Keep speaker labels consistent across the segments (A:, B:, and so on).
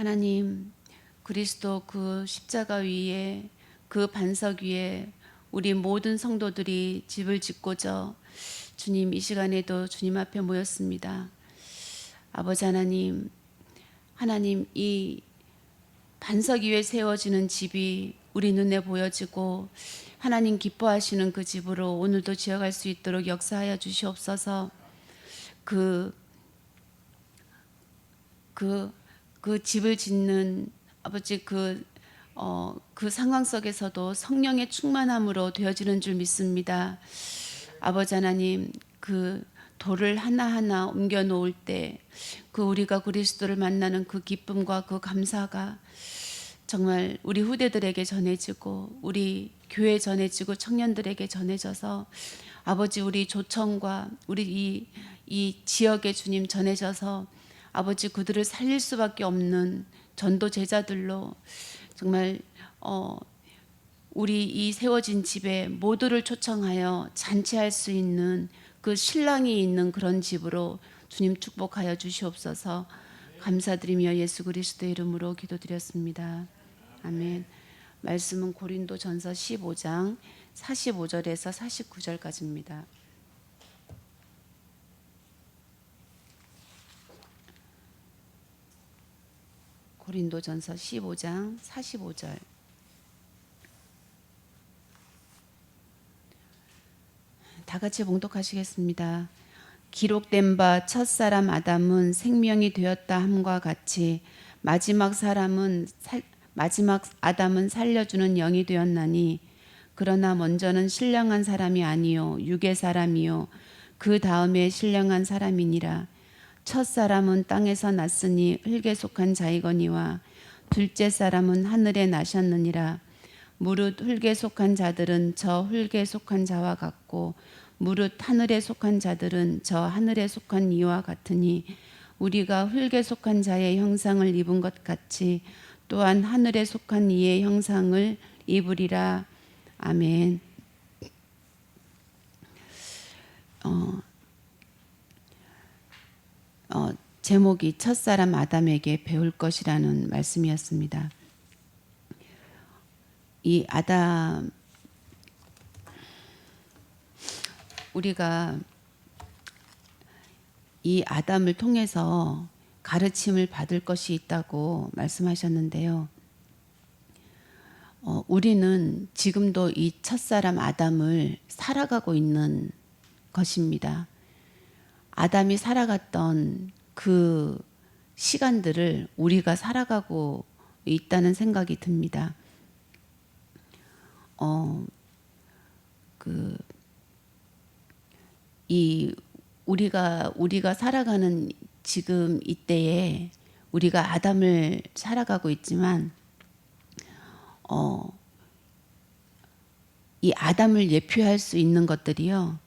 A: 하나님, 그리스도 그 십자가 위에, 그 반석 위에 우리 모든 성도들이 집을 짓고자 주님, 이 시간에도 주님 앞에 모였습니다. 아버지 하나님, 이 반석 위에 세워지는 집이 우리 눈에 보여지고 하나님 기뻐하시는 그 집으로 오늘도 지어갈 수 있도록 역사하여 주시옵소서. 그 집을 짓는 아버지 그 상황 속에서도 성령의 충만함으로 되어지는 줄 믿습니다. 아버지 하나님, 그 돌을 하나하나 옮겨 놓을 때 그 우리가 그리스도를 만나는 그 기쁨과 그 감사가 정말 우리 후대들에게 전해지고 우리 교회 전해지고 청년들에게 전해져서 아버지 우리 조청과 우리 이 지역에 주님 전해져서 아버지 그들을 살릴 수밖에 없는 전도 제자들로 정말 우리 이 세워진 집에 모두를 초청하여 잔치할 수 있는 그 신랑이 있는 그런 집으로 주님 축복하여 주시옵소서. 감사드리며 예수 그리스도의 이름으로 기도드렸습니다. 아멘. 말씀은 고린도전서 15장 45절에서 49절까지입니다. 고린도전서 15장 45절. 다 같이 봉독하시겠습니다. 기록된 바 첫사람 아담은 생명이 되었다 함과 같이 마지막 아담은 살려주는 영이 되었나니 그러나 먼저는 신령한 사람이 아니요 육의 사람이요 그 다음에 신령한 사람이니라. 첫사람은 땅에서 났으니 흙에 속한 자이거니와 둘째 사람은 하늘에 나셨느니라. 무릇 흙에 속한 자들은 저 흙에 속한 자와 같고 무릇 하늘에 속한 자들은 저 하늘에 속한 이와 같으니 우리가 흙에 속한 자의 형상을 입은 것 같이 또한 하늘에 속한 이의 형상을 입으리라. 아멘. 제목이 첫사람 아담에게 배울 것이라는 말씀이었습니다. 이 아담, 우리가 이 아담을 통해서 가르침을 받을 것이 있다고 말씀하셨는데요. 우리는 지금도 이 첫사람 아담을 살아가고 있는 것입니다. 아담이 살아갔던 그 시간들을 우리가 살아가고 있다는 생각이 듭니다. 우리가 살아가는 지금 이때에 우리가 아담을 살아가고 있지만 이 아담을 예표할 수 있는 것들이요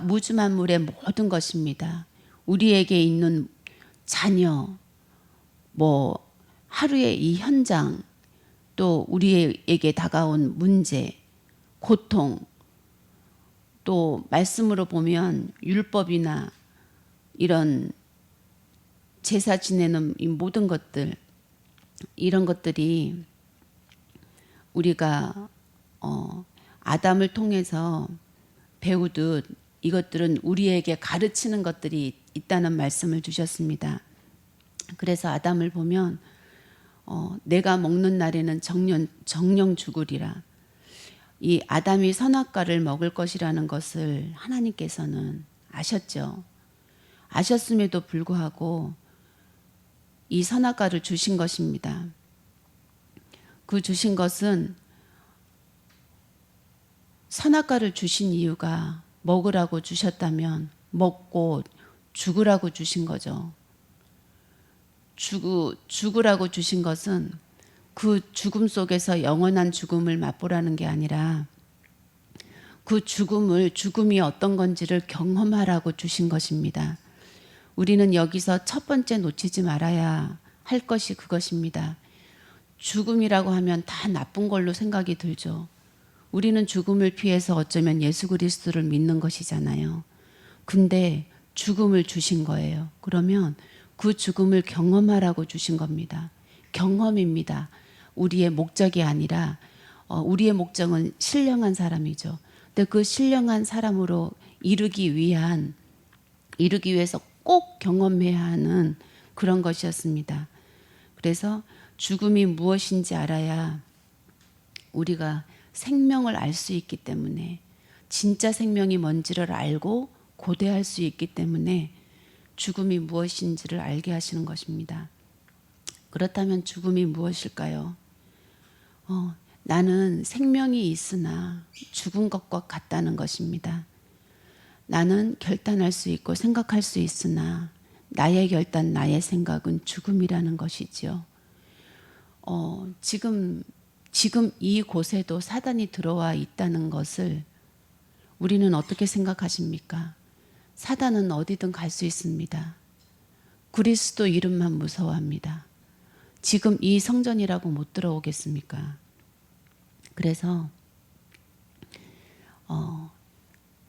A: 무주만물의 모든 것입니다. 우리에게 있는 자녀, 하루의 이 현장, 또 우리에게 다가온 문제, 고통, 또 말씀으로 보면 율법이나 이런 제사 지내는 이 모든 것들, 이런 것들이 우리가 아담을 통해서 배우듯 이것들은 우리에게 가르치는 것들이 있다는 말씀을 주셨습니다. 그래서 아담을 보면 내가 먹는 날에는 정령 죽으리라. 이 아담이 선악과를 먹을 것이라는 것을 하나님께서는 아셨죠. 아셨음에도 불구하고 이 선악과를 주신 것입니다. 그 주신 것은 선악과를 주신 이유가 먹으라고 주셨다면 먹고 죽으라고 주신 거죠. 죽으라고 주신 것은 그 죽음 속에서 영원한 죽음을 맛보라는 게 아니라 그 죽음이 어떤 건지를 경험하라고 주신 것입니다. 우리는 여기서 첫 번째 놓치지 말아야 할 것이 그것입니다. 죽음이라고 하면 다 나쁜 걸로 생각이 들죠. 우리는 죽음을 피해서 어쩌면 예수 그리스도를 믿는 것이잖아요. 근데 죽음을 주신 거예요. 그러면 그 죽음을 경험하라고 주신 겁니다. 경험입니다. 우리의 목적이 아니라 우리의 목적은 신령한 사람이죠. 근데 그 신령한 사람으로 이루기 위해서 꼭 경험해야 하는 그런 것이었습니다. 그래서 죽음이 무엇인지 알아야 우리가 생명을 알 수 있기 때문에, 진짜 생명이 뭔지를 알고 고대할 수 있기 때문에 죽음이 무엇인지를 알게 하시는 것입니다. 그렇다면 죽음이 무엇일까요? 나는 생명이 있으나 죽은 것과 같다는 것입니다. 나는 결단할 수 있고 생각할 수 있으나 나의 결단, 나의 생각은 죽음이라는 것이지요. 지금 이곳에도 사단이 들어와 있다는 것을 우리는 어떻게 생각하십니까? 사단은 어디든 갈 수 있습니다. 그리스도 이름만 무서워합니다. 지금 이 성전이라고 못 들어오겠습니까? 그래서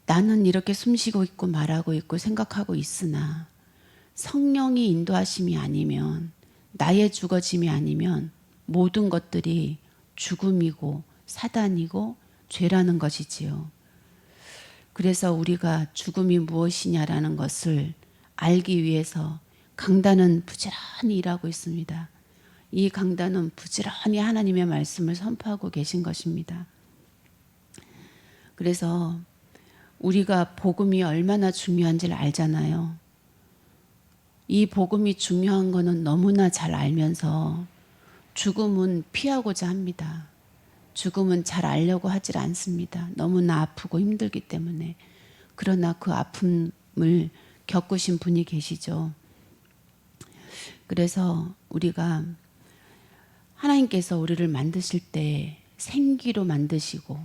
A: 나는 이렇게 숨쉬고 있고 말하고 있고 생각하고 있으나 성령이 인도하심이 아니면, 나의 죽어짐이 아니면 모든 것들이 죽음이고 사단이고 죄라는 것이지요. 그래서 우리가 죽음이 무엇이냐라는 것을 알기 위해서 강단은 부지런히 일하고 있습니다. 이 강단은 부지런히 하나님의 말씀을 선포하고 계신 것입니다. 그래서 우리가 복음이 얼마나 중요한지를 알잖아요. 이 복음이 중요한 거는 너무나 잘 알면서 죽음은 피하고자 합니다. 죽음은 잘 알려고 하질 않습니다. 너무나 아프고 힘들기 때문에. 그러나 그 아픔을 겪으신 분이 계시죠. 그래서 우리가 하나님께서 우리를 만드실 때 생기로 만드시고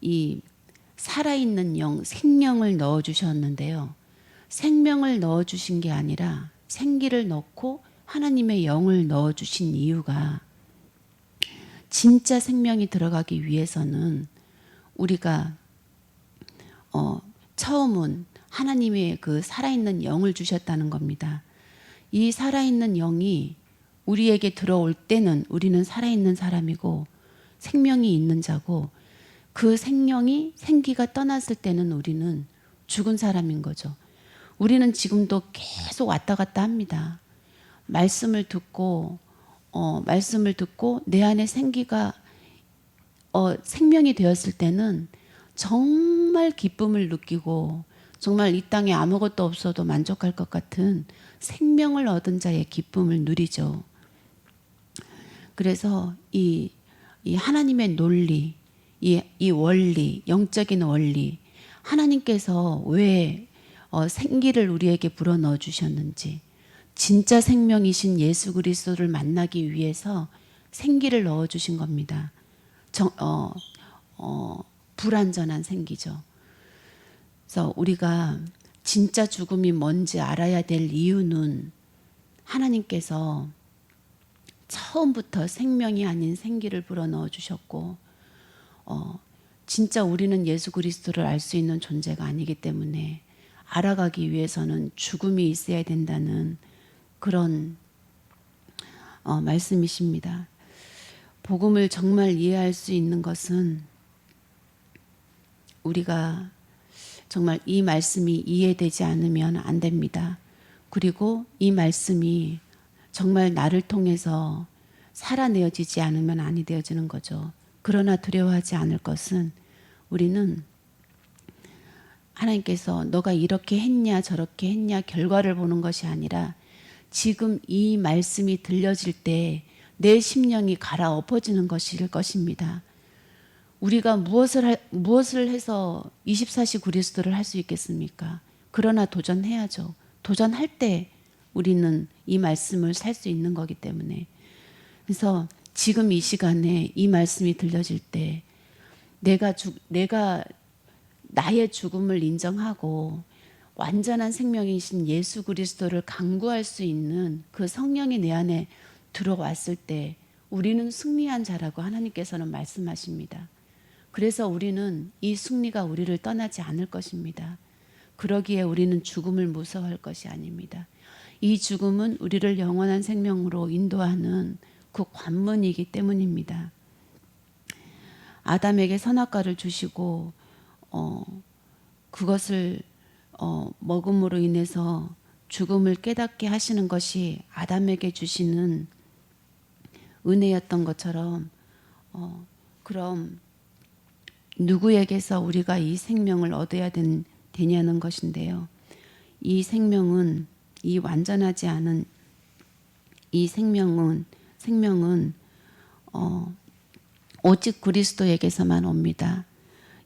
A: 이 살아있는 영, 생명을 넣어주셨는데요. 생명을 넣어주신 게 아니라 생기를 넣고 하나님의 영을 넣어주신 이유가, 진짜 생명이 들어가기 위해서는 우리가 처음은 하나님의 그 살아있는 영을 주셨다는 겁니다. 이 살아있는 영이 우리에게 들어올 때는 우리는 살아있는 사람이고 생명이 있는 자고, 그 생기가 떠났을 때는 우리는 죽은 사람인 거죠. 우리는 지금도 계속 왔다 갔다 합니다. 말씀을 듣고 내 안에 생명이 되었을 때는 정말 기쁨을 느끼고, 정말 이 땅에 아무것도 없어도 만족할 것 같은 생명을 얻은 자의 기쁨을 누리죠. 그래서 이 하나님의 논리, 이 원리, 영적인 원리, 하나님께서 왜 생기를 우리에게 불어넣어 주셨는지, 진짜 생명이신 예수 그리스도를 만나기 위해서 생기를 넣어 주신 겁니다. 불완전한 생기죠. 그래서 우리가 진짜 죽음이 뭔지 알아야 될 이유는, 하나님께서 처음부터 생명이 아닌 생기를 불어넣어 주셨고, 진짜 우리는 예수 그리스도를 알 수 있는 존재가 아니기 때문에 알아가기 위해서는 죽음이 있어야 된다는 그런 말씀이십니다. 복음을 정말 이해할 수 있는 것은 우리가 정말 이 말씀이 이해되지 않으면 안 됩니다. 그리고 이 말씀이 정말 나를 통해서 살아내어지지 않으면 아니 되어지는 거죠. 그러나 두려워하지 않을 것은, 우리는 하나님께서 너가 이렇게 했냐 저렇게 했냐 결과를 보는 것이 아니라, 지금 이 말씀이 들려질 때 내 심령이 갈아엎어지는 것일 것입니다. 우리가 무엇을 해서 24시 그리스도를 할 수 있겠습니까? 그러나 도전해야죠. 도전할 때 우리는 이 말씀을 살 수 있는 거기 때문에. 그래서 지금 이 시간에 이 말씀이 들려질 때 내가 나의 죽음을 인정하고 완전한 생명이신 예수 그리스도를 강구할 수 있는 그 성령이 내 안에 들어왔을 때 우리는 승리한 자라고 하나님께서는 말씀하십니다. 그래서 우리는 이 승리가 우리를 떠나지 않을 것입니다. 그러기에 우리는 죽음을 무서워할 것이 아닙니다. 이 죽음은 우리를 영원한 생명으로 인도하는 그 관문이기 때문입니다. 아담에게 선악과를 주시고 그것을 먹음으로 인해서 죽음을 깨닫게 하시는 것이 아담에게 주시는 은혜였던 것처럼 그럼 누구에게서 우리가 이 생명을 얻어야 되냐는 것인데요. 이 생명은, 이 완전하지 않은 이 생명은 오직 그리스도에게서만 옵니다.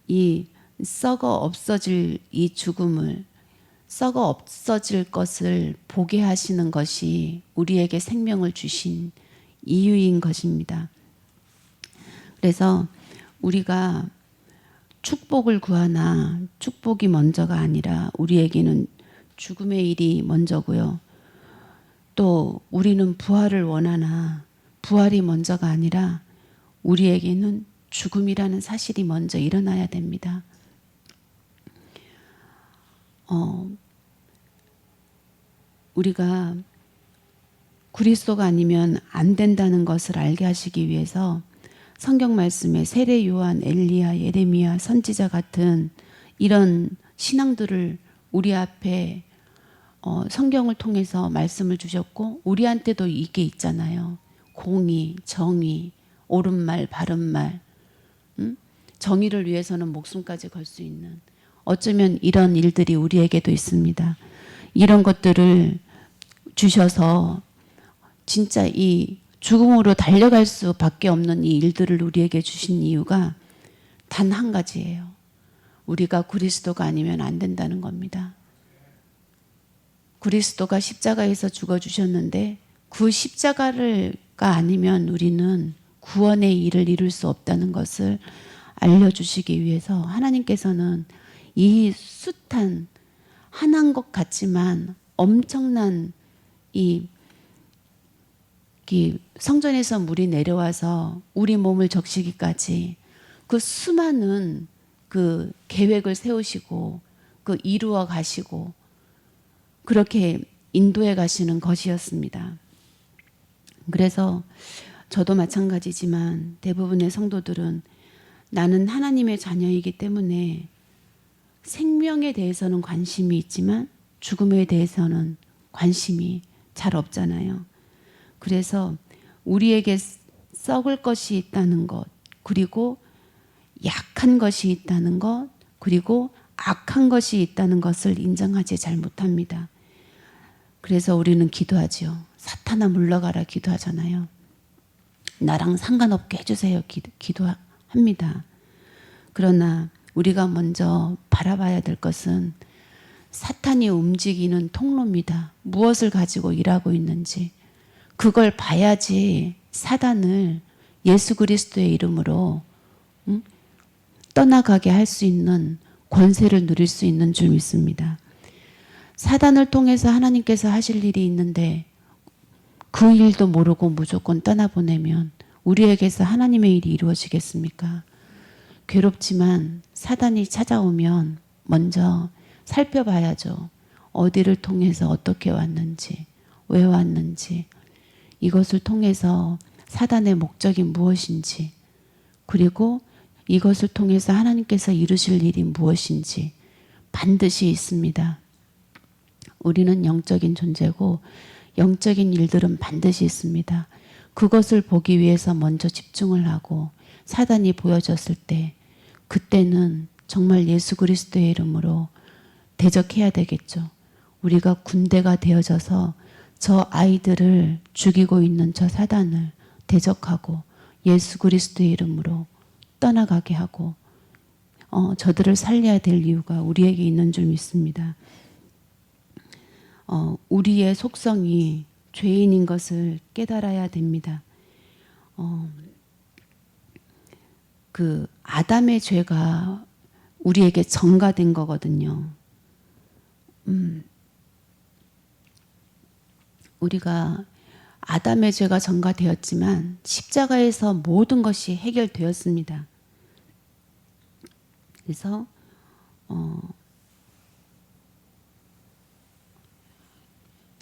A: 이 썩어 없어질 이 죽음을, 썩어 없어질 것을 보게 하시는 것이 우리에게 생명을 주신 이유인 것입니다. 그래서 우리가 축복을 구하나 축복이 먼저가 아니라 우리에게는 죽음의 일이 먼저고요. 또 우리는 부활을 원하나 부활이 먼저가 아니라 우리에게는 죽음이라는 사실이 먼저 일어나야 됩니다. 우리가 그리스도가 아니면 안 된다는 것을 알게 하시기 위해서 성경 말씀에 세례 요한, 엘리야, 예레미야, 선지자 같은 이런 신앙들을 우리 앞에 성경을 통해서 말씀을 주셨고 우리한테도 이게 있잖아요. 공의, 정의, 옳은 말, 바른 말, 정의를 위해서는 목숨까지 걸 수 있는, 어쩌면 이런 일들이 우리에게도 있습니다. 이런 것들을 주셔서 진짜 이 죽음으로 달려갈 수밖에 없는 이 일들을 우리에게 주신 이유가 단 한 가지예요. 우리가 그리스도가 아니면 안 된다는 겁니다. 그리스도가 십자가에서 죽어주셨는데 그 십자가가 아니면 우리는 구원의 일을 이룰 수 없다는 것을 알려주시기 위해서 하나님께서는 이 숱한 한한 것 같지만 엄청난 이 성전에서 물이 내려와서 우리 몸을 적시기까지 그 수많은 그 계획을 세우시고 그 이루어 가시고 그렇게 인도해 가시는 것이었습니다. 그래서 저도 마찬가지지만 대부분의 성도들은 나는 하나님의 자녀이기 때문에 생명에 대해서는 관심이 있지만 죽음에 대해서는 관심이 잘 없잖아요. 그래서 우리에게 썩을 것이 있다는 것, 그리고 약한 것이 있다는 것, 그리고 악한 것이 있다는 것을 인정하지 잘 못합니다. 그래서 우리는 기도하지요. 사탄아 물러가라 기도하잖아요. 나랑 상관없게 해주세요 기도합니다. 그러나 우리가 먼저 바라봐야 될 것은 사탄이 움직이는 통로입니다. 무엇을 가지고 일하고 있는지 그걸 봐야지 사단을 예수 그리스도의 이름으로 떠나가게 할 수 있는 권세를 누릴 수 있는 줄 믿습니다. 사단을 통해서 하나님께서 하실 일이 있는데 그 일도 모르고 무조건 떠나보내면 우리에게서 하나님의 일이 이루어지겠습니까? 괴롭지만 사단이 찾아오면 먼저 살펴봐야죠. 어디를 통해서 어떻게 왔는지, 왜 왔는지, 이것을 통해서 사단의 목적이 무엇인지, 그리고 이것을 통해서 하나님께서 이루실 일이 무엇인지 반드시 있습니다. 우리는 영적인 존재고 영적인 일들은 반드시 있습니다. 그것을 보기 위해서 먼저 집중을 하고 사단이 보여졌을 때 그때는 정말 예수 그리스도의 이름으로 대적해야 되겠죠. 우리가 군대가 되어져서 저 아이들을 죽이고 있는 저 사단을 대적하고 예수 그리스도의 이름으로 떠나가게 하고 저들을 살려야 될 이유가 우리에게 있는 줄 믿습니다. 우리의 속성이 죄인인 것을 깨달아야 됩니다. 그 아담의 죄가 우리에게 전가된 거거든요. 우리가 아담의 죄가 전가되었지만 십자가에서 모든 것이 해결되었습니다. 그래서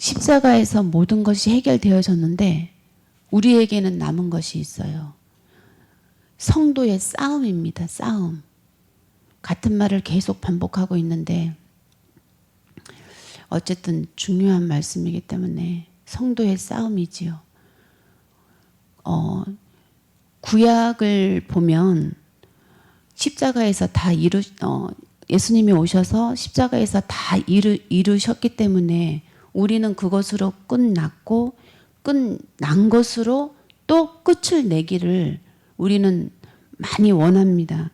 A: 십자가에서 모든 것이 해결되어졌는데 우리에게는 남은 것이 있어요. 성도의 싸움입니다. 싸움. 같은 말을 계속 반복하고 있는데 어쨌든 중요한 말씀이기 때문에 성도의 싸움이지요. 구약을 보면 십자가에서 다 예수님이 오셔서 십자가에서 다 이루셨기 때문에 우리는 그것으로 끝났고 끝난 것으로 또 끝을 내기를 우리는 많이 원합니다.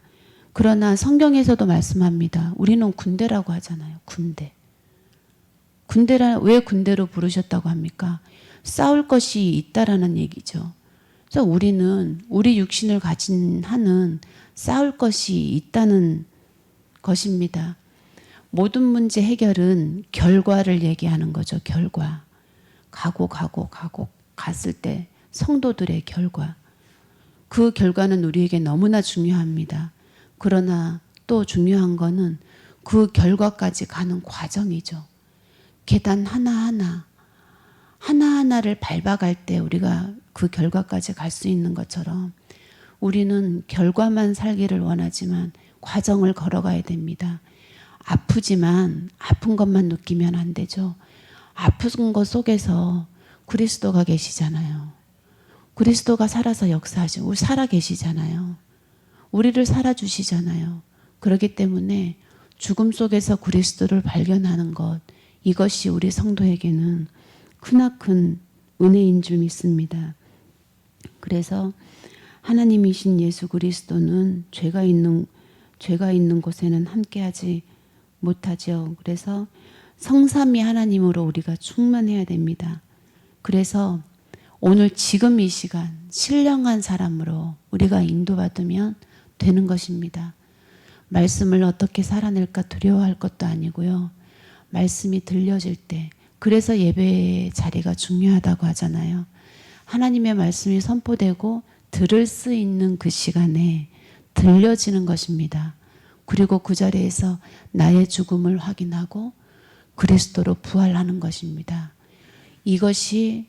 A: 그러나 성경에서도 말씀합니다. 우리는 군대라고 하잖아요. 군대. 왜 군대로 부르셨다고 합니까? 싸울 것이 있다라는 얘기죠. 그래서 우리는 우리 육신을 가진 한은 싸울 것이 있다는 것입니다. 모든 문제 해결은 결과를 얘기하는 거죠. 결과. 가고 갔을 때 성도들의 결과. 그 결과는 우리에게 너무나 중요합니다. 그러나 또 중요한 거는 그 결과까지 가는 과정이죠. 계단 하나하나를 밟아갈 때 우리가 그 결과까지 갈 수 있는 것처럼 우리는 결과만 살기를 원하지만 과정을 걸어가야 됩니다. 아프지만 아픈 것만 느끼면 안 되죠. 아픈 것 속에서 그리스도가 계시잖아요. 그리스도가 살아서 역사하시고 우리 살아 계시잖아요. 우리를 살아주시잖아요. 그렇기 때문에 죽음 속에서 그리스도를 발견하는 것, 이것이 우리 성도에게는 크나큰 은혜인 줄 믿습니다. 그래서 하나님이신 예수 그리스도는 죄가 있는 곳에는 함께하지 못하죠. 그래서 성삼위 하나님으로 우리가 충만해야 됩니다. 그래서 오늘 지금 이 시간 신령한 사람으로 우리가 인도받으면 되는 것입니다. 말씀을 어떻게 살아낼까 두려워할 것도 아니고요. 말씀이 들려질 때, 그래서 예배의 자리가 중요하다고 하잖아요. 하나님의 말씀이 선포되고 들을 수 있는 그 시간에 들려지는 것입니다. 그리고 그 자리에서 나의 죽음을 확인하고 그리스도로 부활하는 것입니다. 이것이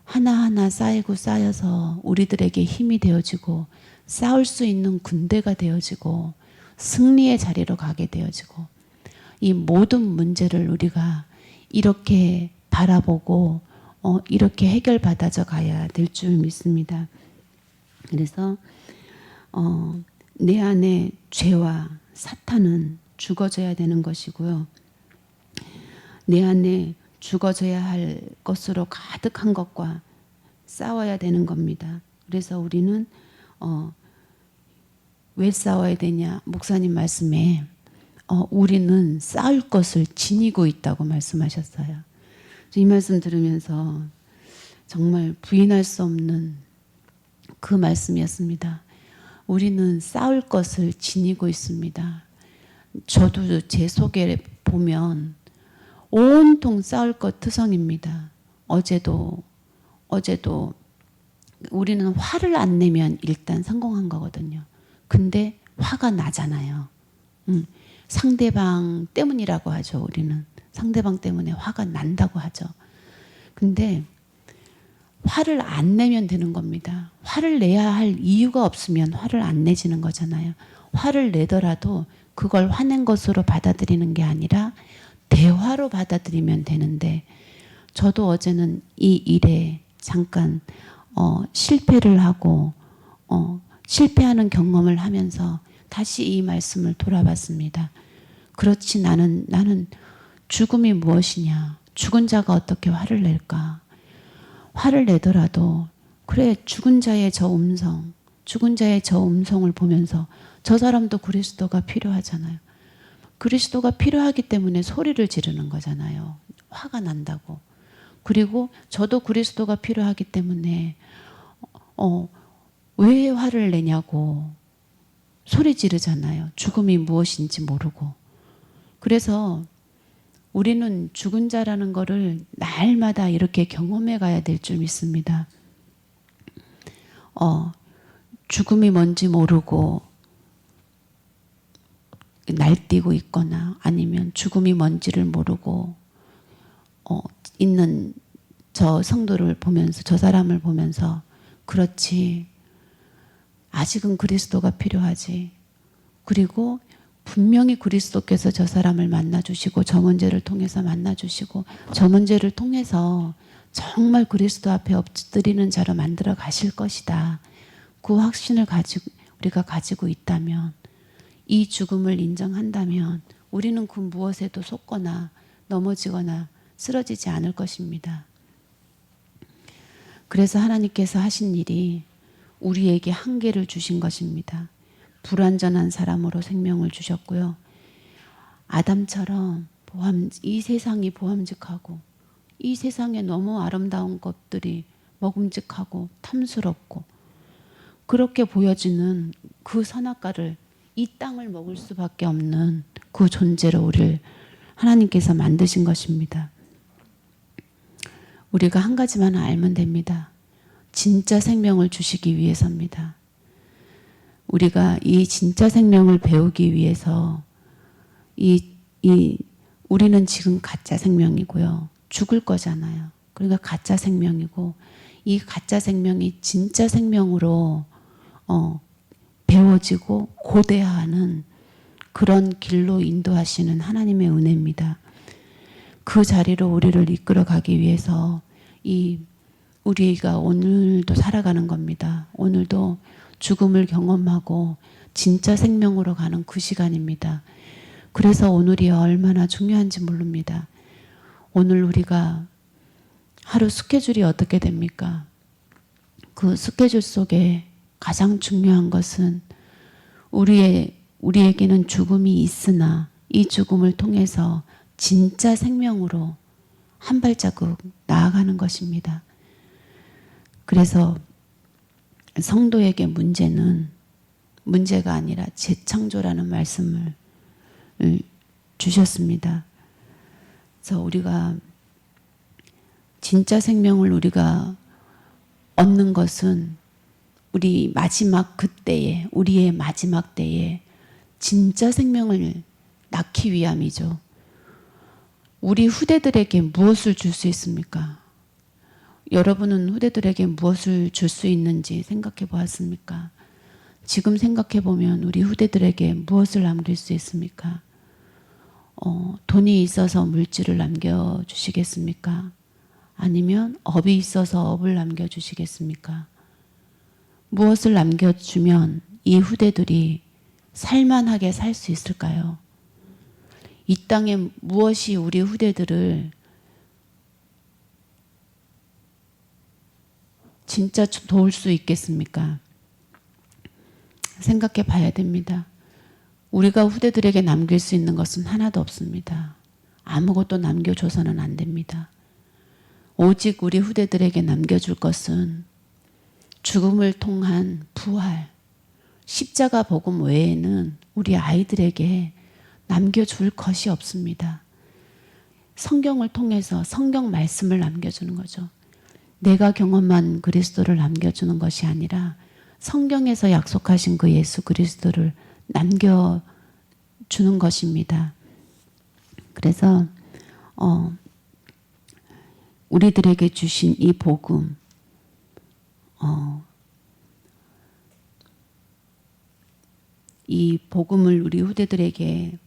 A: 하나하나 쌓여서 우리들에게 힘이 되어지고 싸울 수 있는 군대가 되어지고 승리의 자리로 가게 되어지고 이 모든 문제를 우리가 이렇게 바라보고 이렇게 해결받아져 가야 될 줄 믿습니다. 그래서 내 안에 죄와 사탄은 죽어져야 되는 것이고요. 내 안에 죽어져야 할 것으로 가득한 것과 싸워야 되는 겁니다. 그래서 우리는 왜 싸워야 되냐? 목사님 말씀에 우리는 싸울 것을 지니고 있다고 말씀하셨어요. 이 말씀 들으면서 정말 부인할 수 없는 그 말씀이었습니다. 우리는 싸울 것을 지니고 있습니다. 저도 제 속에 보면 온통 싸울 것 투성입니다. 어제도 우리는 화를 안 내면 일단 성공한 거거든요. 근데 화가 나잖아요. 상대방 때문이라고 하죠. 우리는 상대방 때문에 화가 난다고 하죠. 근데 화를 안 내면 되는 겁니다. 화를 내야 할 이유가 없으면 화를 안 내지는 거잖아요. 화를 내더라도 그걸 화낸 것으로 받아들이는 게 아니라 대화로 받아들이면 되는데, 저도 어제는 이 일에 잠깐 실패를 하고 실패하는 경험을 하면서 다시 이 말씀을 돌아봤습니다. 그렇지, 나는 죽음이 무엇이냐, 죽은 자가 어떻게 화를 낼까. 화를 내더라도 그래, 죽은 자의 저 음성을 보면서 저 사람도 그리스도가 필요하잖아요. 그리스도가 필요하기 때문에 소리를 지르는 거잖아요. 화가 난다고. 그리고 저도 그리스도가 필요하기 때문에 왜 화를 내냐고 소리 지르잖아요. 죽음이 무엇인지 모르고. 그래서 우리는 죽은 자라는 거를 날마다 이렇게 경험해 가야 될 줄 믿습니다. 죽음이 뭔지 모르고 날뛰고 있거나 아니면 죽음이 뭔지를 모르고 있는 저 성도를 보면서, 저 사람을 보면서, 그렇지, 아직은 그리스도가 필요하지. 그리고 분명히 그리스도께서 저 사람을 만나주시고 저 문제를 통해서 만나주시고 저 문제를 통해서 정말 그리스도 앞에 엎드리는 자로 만들어 가실 것이다. 그 확신을 우리가 가지고 있다면, 이 죽음을 인정한다면 우리는 그 무엇에도 속거나 넘어지거나 쓰러지지 않을 것입니다. 그래서 하나님께서 하신 일이 우리에게 한계를 주신 것입니다. 불완전한 사람으로 생명을 주셨고요. 아담처럼 이 세상이 보암직하고 이 세상에 너무 아름다운 것들이 먹음직하고 탐스럽고 그렇게 보여지는 그 선악과를, 이 땅을 먹을 수밖에 없는 그 존재로 우리를 하나님께서 만드신 것입니다. 우리가 한 가지만 알면 됩니다. 진짜 생명을 주시기 위해서입니다. 우리가 이 진짜 생명을 배우기 위해서 우리는 지금 가짜 생명이고요. 죽을 거잖아요. 그러니까 가짜 생명이고, 이 가짜 생명이 진짜 생명으로 배워지고 고대화하는 그런 길로 인도하시는 하나님의 은혜입니다. 그 자리로 우리를 이끌어 가기 위해서 우리가 오늘도 살아가는 겁니다. 오늘도 죽음을 경험하고 진짜 생명으로 가는 그 시간입니다. 그래서 오늘이 얼마나 중요한지 모릅니다. 오늘 우리가 하루 스케줄이 어떻게 됩니까? 그 스케줄 속에 가장 중요한 것은 우리에게는 죽음이 있으나 이 죽음을 통해서 진짜 생명으로 한 발자국 나아가는 것입니다. 그래서 성도에게 문제가 아니라 재창조라는 말씀을 주셨습니다. 그래서 우리가 진짜 생명을 우리가 얻는 것은 우리의 마지막 때에 진짜 생명을 낳기 위함이죠. 우리 후대들에게 무엇을 줄 수 있습니까? 여러분은 후대들에게 무엇을 줄 수 있는지 생각해 보았습니까? 지금 생각해 보면 우리 후대들에게 무엇을 남길 수 있습니까? 돈이 있어서 물질을 남겨주시겠습니까? 아니면 업이 있어서 업을 남겨주시겠습니까? 무엇을 남겨주면 이 후대들이 살만하게 살 수 있을까요? 이 땅에 무엇이 우리 후대들을 진짜 도울 수 있겠습니까? 생각해 봐야 됩니다. 우리가 후대들에게 남길 수 있는 것은 하나도 없습니다. 아무것도 남겨줘서는 안 됩니다. 오직 우리 후대들에게 남겨줄 것은 죽음을 통한 부활, 십자가 복음 외에는 우리 아이들에게 남겨줄 것이 없습니다. 성경을 통해서 성경 말씀을 남겨주는 거죠. 내가 경험한 그리스도를 남겨주는 것이 아니라 성경에서 약속하신 그 예수 그리스도를 남겨주는 것입니다. 그래서 우리들에게 주신 이 복음, 이 복음을 우리 후대들에게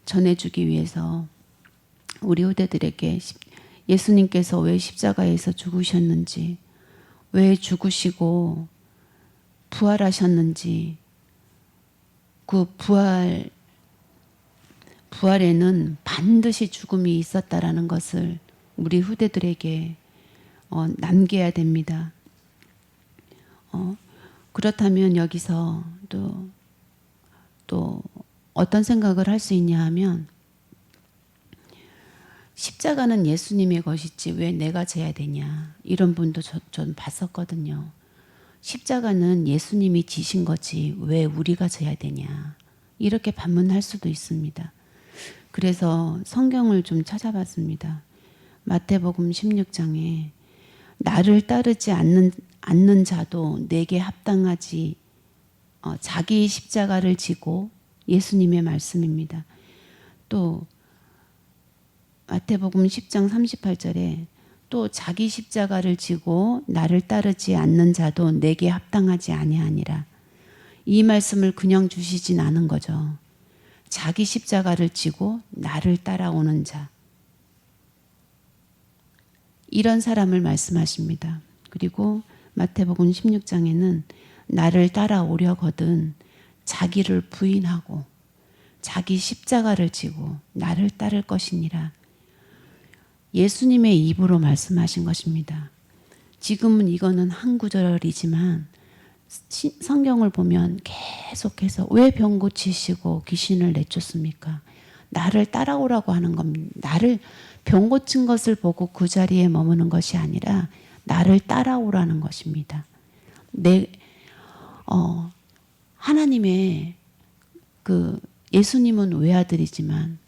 A: 전해주기 위해서 우리 후대들에게 예수님께서 왜 십자가에서 죽으셨는지, 왜 죽으시고 부활하셨는지, 그 부활에는 반드시 죽음이 있었다라는 것을 우리 후대들에게 남겨야 됩니다. 그렇다면 여기서 또 어떤 생각을 할 수 있냐 하면, 십자가는 예수님의 것이지 왜 내가 져야 되냐, 이런 분도 전 봤었거든요. 십자가는 예수님이 지신 거지 왜 우리가 져야 되냐, 이렇게 반문할 수도 있습니다. 그래서 성경을 좀 찾아봤습니다. 마태복음 16장에 나를 따르지 않는 자도 내게 합당하지, 자기 십자가를 지고, 예수님의 말씀입니다. 또 마태복음 10장 38절에 또 자기 십자가를 지고 나를 따르지 않는 자도 내게 합당하지 아니하니라. 이 말씀을 그냥 주시진 않은 거죠. 자기 십자가를 지고 나를 따라오는 자, 이런 사람을 말씀하십니다. 그리고 마태복음 16장에는 나를 따라오려거든 자기를 부인하고 자기 십자가를 지고 나를 따를 것이니라. 예수님의 입으로 말씀하신 것입니다. 지금은 이거는 한 구절이지만 성경을 보면 계속해서 왜 병 고치시고 귀신을 내쫓습니까? 나를 따라오라고 하는 겁니다. 나를 병 고친 것을 보고 그 자리에 머무는 것이 아니라 나를 따라오라는 것입니다. 하나님의 예수님은 외아들이지만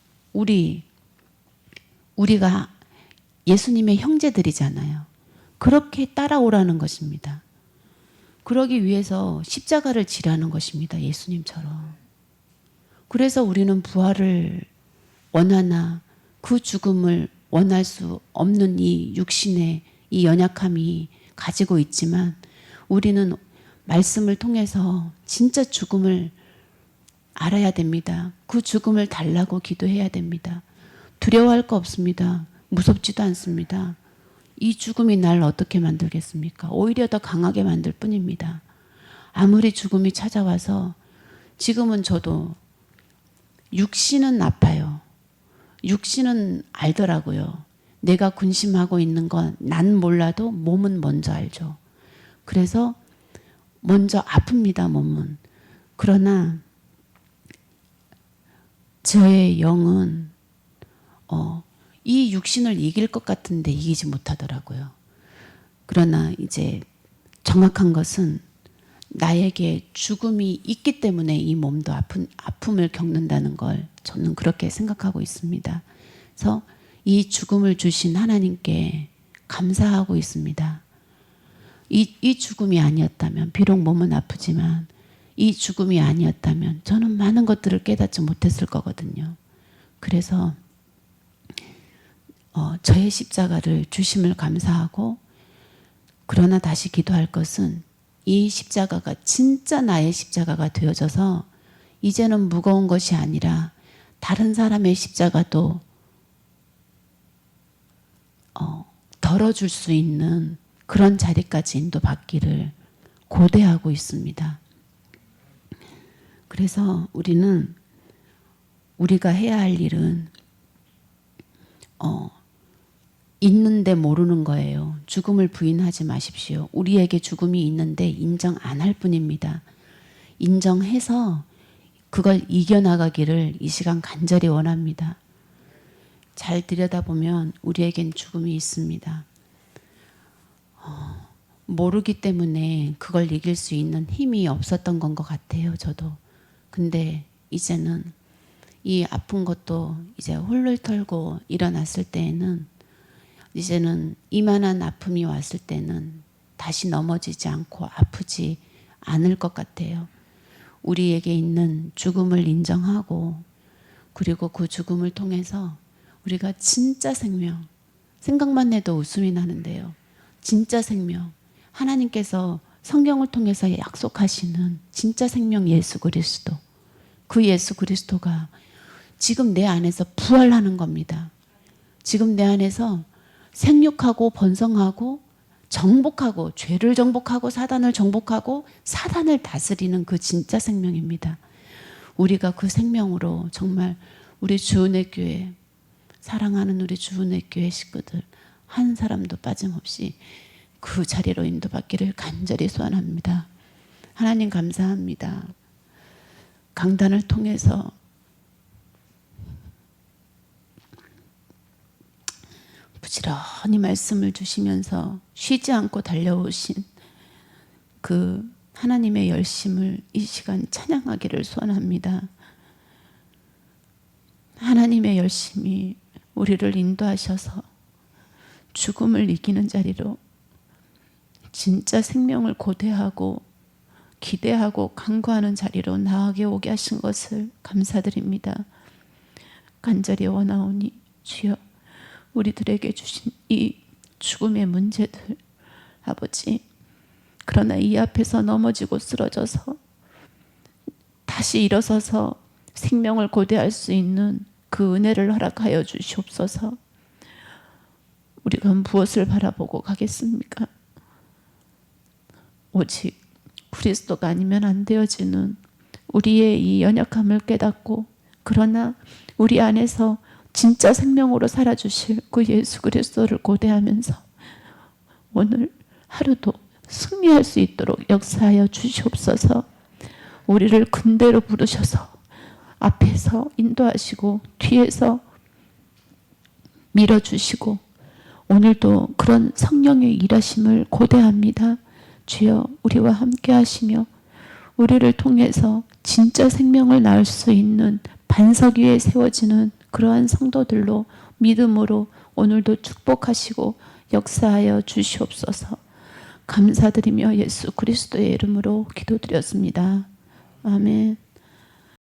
A: 우리가 예수님의 형제들이잖아요. 그렇게 따라오라는 것입니다. 그러기 위해서 십자가를 지라는 것입니다. 예수님처럼. 그래서 우리는 부활을 원하나 그 죽음을 원할 수 없는 이 육신의 이 연약함이 가지고 있지만 우리는 말씀을 통해서 진짜 죽음을 알아야 됩니다. 그 죽음을 달라고 기도해야 됩니다. 두려워할 거 없습니다. 무섭지도 않습니다. 이 죽음이 날 어떻게 만들겠습니까? 오히려 더 강하게 만들 뿐입니다. 아무리 죽음이 찾아와서 지금은 저도 육신은 아파요. 육신은 알더라고요. 내가 근심하고 있는 건 난 몰라도 몸은 먼저 알죠. 그래서 먼저 아픕니다, 몸은. 그러나 저의 영은 이 육신을 이길 것 같은데 이기지 못하더라고요. 그러나 이제 정확한 것은 나에게 죽음이 있기 때문에 이 몸도 아픔을 겪는다는 걸 저는 그렇게 생각하고 있습니다. 그래서 이 죽음을 주신 하나님께 감사하고 있습니다. 이 죽음이 아니었다면, 비록 몸은 아프지만 이 죽음이 아니었다면 저는 많은 것들을 깨닫지 못했을 거거든요. 그래서 저의 십자가를 주심을 감사하고, 그러나 다시 기도할 것은 이 십자가가 진짜 나의 십자가가 되어져서 이제는 무거운 것이 아니라 다른 사람의 십자가도 덜어줄 수 있는 그런 자리까지 인도받기를 고대하고 있습니다. 그래서 우리가 해야 할 일은 있는데 모르는 거예요. 죽음을 부인하지 마십시오. 우리에게 죽음이 있는데 인정 안 할 뿐입니다. 인정해서 그걸 이겨나가기를 이 시간 간절히 원합니다. 잘 들여다보면 우리에겐 죽음이 있습니다. 모르기 때문에 그걸 이길 수 있는 힘이 없었던 건 것 같아요. 저도. 근데 이제는 이 아픈 것도 이제 홀을 털고 일어났을 때에는, 이제는 이만한 아픔이 왔을 때는 다시 넘어지지 않고 아프지 않을 것 같아요. 우리에게 있는 죽음을 인정하고, 그리고 그 죽음을 통해서 우리가 진짜 생명, 생각만 해도 웃음이 나는데요. 진짜 생명, 하나님께서 성경을 통해서 약속하시는 진짜 생명 예수 그리스도, 그 예수 그리스도가 지금 내 안에서 부활하는 겁니다. 지금 내 안에서 생육하고 번성하고 정복하고, 죄를 정복하고 사단을 정복하고 사단을 다스리는 그 진짜 생명입니다. 우리가 그 생명으로 정말 우리 주은혜 교회, 사랑하는 우리 주은혜 교회 식구들 한 사람도 빠짐없이 그 자리로 인도받기를 간절히 소원합니다. 하나님 감사합니다. 강단을 통해서 부지런히 말씀을 주시면서 쉬지 않고 달려오신 그 하나님의 열심을 이 시간 찬양하기를 소원합니다. 하나님의 열심이 우리를 인도하셔서 죽음을 이기는 자리로, 진짜 생명을 고대하고 기대하고 간구하는 자리로 나아가게 오게 하신 것을 감사드립니다. 간절히 원하오니 주여, 우리들에게 주신 이
B: 죽음의 문제들, 아버지, 그러나 이 앞에서 넘어지고 쓰러져서 다시 일어서서 생명을 고대할 수 있는 그 은혜를 허락하여 주시옵소서. 우리가 무엇을 바라보고 가겠습니까? 오직 그리스도가 아니면 안 되어지는 우리의 이 연약함을 깨닫고, 그러나 우리 안에서 진짜 생명으로 살아주실 그 예수 그리스도를 고대하면서 오늘 하루도 승리할 수 있도록 역사하여 주시옵소서. 우리를 군대로 부르셔서 앞에서 인도하시고 뒤에서 밀어주시고, 오늘도 그런 성령의 일하심을 고대합니다. 주여, 우리와 함께 하시며 우리를 통해서 진짜 생명을 낳을 수 있는 반석 위에 세워지는 그러한 성도들로 믿음으로 오늘도 축복하시고 역사하여 주시옵소서. 감사드리며 예수 그리스도의 이름으로 기도드렸습니다. 아멘.